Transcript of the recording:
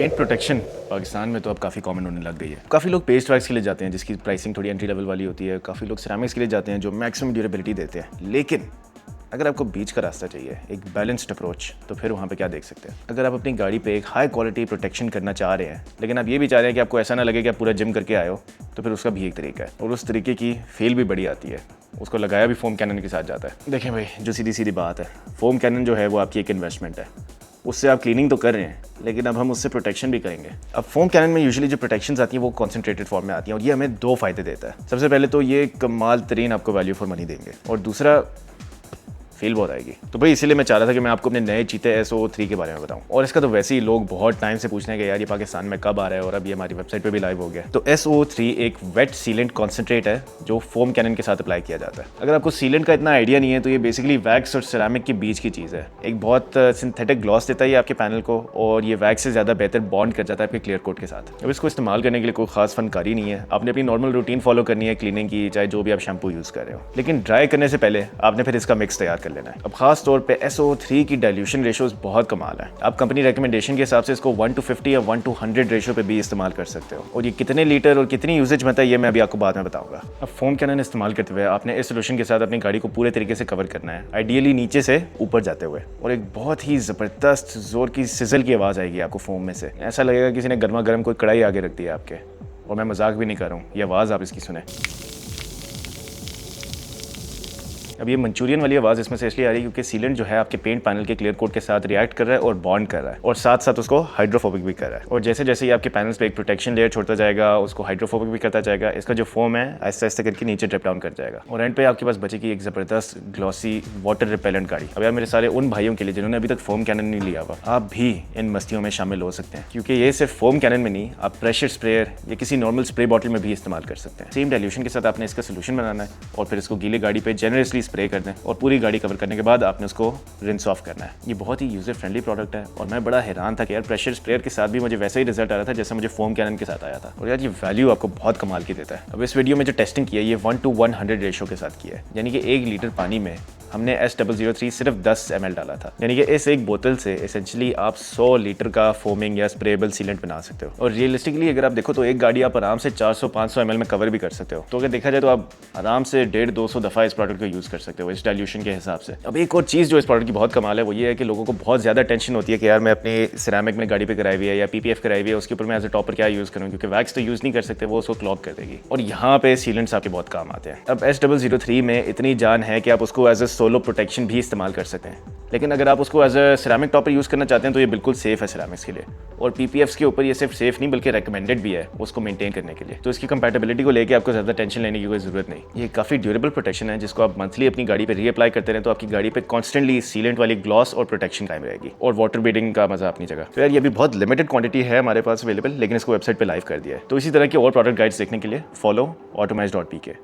Paint protection Pakistan में तो अब काफ़ी कॉमन होने लग गई है। काफ़ी लोग पेस्ट वैक्स के लिए जाते हैं जिसकी प्राइसिंग थोड़ी एंट्री लेवल वाली होती है। काफ़ी लोग सिरेमिक्स के लिए जाते हैं जो मैक्सिमम ड्यूरेबिलिटी देते हैं। लेकिन अगर आपको बीच का रास्ता चाहिए, एक बैलेंस्ड अप्रोच, तो फिर वहाँ पे क्या देख सकते हैं। अगर आप अपनी गाड़ी पे एक हाई क्वालिटी प्रोटेक्शन करना चाह रहे हैं लेकिन आप ये भी चाह रहे हैं कि आपको ऐसा ना लगे कि आप पूरा जिम करके आए हो, तो फिर उसका भी एक तरीका है और उस तरीके की फेल भी बड़ी आती है। उसको लगाया भी फोम कैनन के साथ जाता है। देखें भाई, जो सीधी सीधी बात है, फोम कैनन जो है वो आपकी एक इन्वेस्टमेंट है। उससे आप क्लीनिंग तो कर रहे हैं लेकिन अब हम उससे प्रोटेक्शन भी करेंगे। अब फोम कैनन में यूजुअली जो प्रोटेक्शंस आती हैं वो कॉन्सेंट्रेटेड फॉर्म में आती हैं और ये हमें दो फायदे देता है। सबसे पहले तो ये कमाल तरीन आपको वैल्यू फॉर मनी देंगे और दूसरा फील बहुत आएगी। तो भाई इसीलिए मैं चाह रहा था कि मैं आपको अपने नए चीते SO3 के बारे में बताऊं। और इसका तो वैसे ही लोग बहुत टाइम से पूछने के यार ये पाकिस्तान में कब आ रहा है, और अब ये हमारी वेबसाइट पे भी लाइव हो गया। तो SO3 एक वेट सीलेंट कॉन्सेंट्रेट है जो फोम कैनन के साथ अप्लाई किया जाता है। अगर आपको सीलेंट का इतना आइडिया नहीं है तो ये बेसिकली वैक्स और सिरेमिक के बीच की चीज़ है। एक बहुत सिंथेटिक ग्लॉस देता है ये आपके पैनल को और ये वैक्स से ज़्यादा बेहतर बॉन्ड कर जाता है आपके क्लियर कोट के साथ। अब इसको इस्तेमाल करने के लिए कोई खास फनकारी नहीं है। आपने अपनी नॉर्मल रूटीन फॉलो करनी है क्लीनिंग की, चाहे जो भी आप शैम्पू यूज़ कर रहे हो। लेकिन ड्राई करने से पहले आपने फिर इसका मिक्स तैयार कर लेना है। अब खास तौर पे SO3 की डाइल्यूशन रेशियोज बहुत कमाल है। आप कंपनी रिकमेंडेशन के हिसाब से इसको 1:50 या 1:100 रेशियो पे भी इस्तेमाल कर सकते हो। और ये कितने लीटर और कितनी यूजेज बनता है ये मैं अभी आपको बाद में बताऊंगा। अब फोम कैनन इस्तेमाल करते हुए आपने इस सोल्यूशन के साथ अपनी गाड़ी को पूरे तरीके से कवर करना है, आइडियली नीचे से ऊपर जाते हुए। और एक बहुत ही ज़बरदस्त जोर की सिजल की आवाज़ आएगी आपको फोम में से। ऐसा लगेगा किसी ने गर्मा गर्म कोई कढ़ाई आगे रख दी है आपके। और मैं मजाक भी नहीं कर रहा हूँ, ये आवाज़ आप इसकी सुने। अब ये मंचूरियन वाली आवाज़ इसमें से इसलिए आ रही है क्योंकि सीलेंट जो है आपके पेंट पैनल के क्लियर कोट के साथ रिएक्ट कर रहा है और बॉन्ड कर रहा है और साथ साथ उसको हाइड्रोफोबिक भी कर रहा है। और जैसे जैसे ये आपके पैनल्स पे एक प्रोटेक्शन लेयर छोड़ता जाएगा, उसको हाइड्रोफोबिक भी करता जाएगा। इसका जो फोम है आहिस्ता आहिस्ता करके नीचे ड्रिप डाउन कर जाएगा और एंड पे आपके पास बचेगी एक ज़बरदस्त ग्लॉसी वाटर रिपेलेंट गाड़ी। अब यार मेरे सारे उन भाइयों के लिए जिन्होंने अभी तक फोम कैनन नहीं लिया हुआ, आप भी इन मस्तियों में शामिल हो सकते हैं क्योंकि ये सिर्फ फोम कैनन में नहीं, आप प्रेशर स्प्रेयर या किसी नॉर्मल स्प्रे बॉटल में भी इस्तेमाल कर सकते हैं। सेम डाइल्यूशन के साथ आपने इसका सोल्यूशन बनाना है और फिर इसको गीले गाड़ी पे जेनरसली स्प्रे कर दें और पूरी गाड़ी कवर करने के बाद आपने उसको रिंस ऑफ करना है। ये बहुत ही यूजर फ्रेंडली प्रोडक्ट है और मैं बड़ा हैरान था कि यार प्रेशर स्प्रेयर के साथ भी मुझे वैसा ही रिजल्ट आ रहा था जैसे मुझे फोम कैनन के साथ आया था। और यार ये वैल्यू आपको बहुत कमाल की देता है। अब इस वीडियो में जो टेस्टिंग की है ये 1:100 रेशो के साथ किया है, यानी कि 1 लीटर पानी में हमने S003 सिर्फ 10 ml डाला था। यानी कि इस एक बोतल से एसेंशियली आप 100 लीटर का फोमिंग या स्प्रेबल सीलेंट बना सकते हो। और रियलिस्टिकली अगर आप देखो तो एक गाड़ी आप आराम से 400-500 ml में कवर भी कर सकते हो। तो अगर देखा जाए तो आप आराम से 150-200 दफ़ा इस प्रोडक्ट को यूज़ कर सकते हो इस डाइल्यूशन के हिसाब से। अब एक और चीज़ जो इस प्रोडक्ट की बहुत कमाल है वो ये है कि लोगों को बहुत ज़्यादा टेंशन होती है कि यार मैं अपनी सिरेमिक में गाड़ी पे कराई हुई है या PPF कराई हुई है, उसके ऊपर मैं एज अ टॉपर क्या यूज़ करूँ क्योंकि वैक्स तो यूज़ नहीं कर सकते, वो उसको क्लॉग कर देगी। और यहाँ पे सीलेंट्स आपके बहुत काम आते हैं। अब S003 में इतनी जान है कि आप उसको एज अ सोलो प्रोटेक्शन भी इस्तेमाल कर सकते हैं। लेकिन अगर आप उसको as a ceramic topper use करना चाहते हैं तो ये बिल्कुल सेफ़ है सिरेमिक्स के लिए। और PPFs के ऊपर ये सिर्फ सेफ़ नहीं बल्कि रिकमेंडेड भी है उसको मेंटेन करने के लिए। तो इसकी कंपैटिबिलिटी को लेके आपको ज़्यादा टेंशन लेने की कोई ज़रूरत नहीं। ये काफ़ी ड्यूरेबल प्रोटेक्शन है जिसको आप मंथली अपनी गाड़ी पे रीअप्लाई करते रहें तो आपकी गाड़ी पे कॉन्स्टेंटली सीलेंट वाली ग्लॉस और प्रोटेक्शन कायम रहेगी और वाटर बीडिंग का मजा अपनी जगह। तो यार ये भी बहुत लिमिटेड क्वांटिटी है हमारे पास अवेलेबल, लेकिन इसको वेबसाइट पर लाइव कर दिया है। तो इसी तरह के और प्रोडक्ट गाइड्स देखने के लिए फॉलो automize.pk।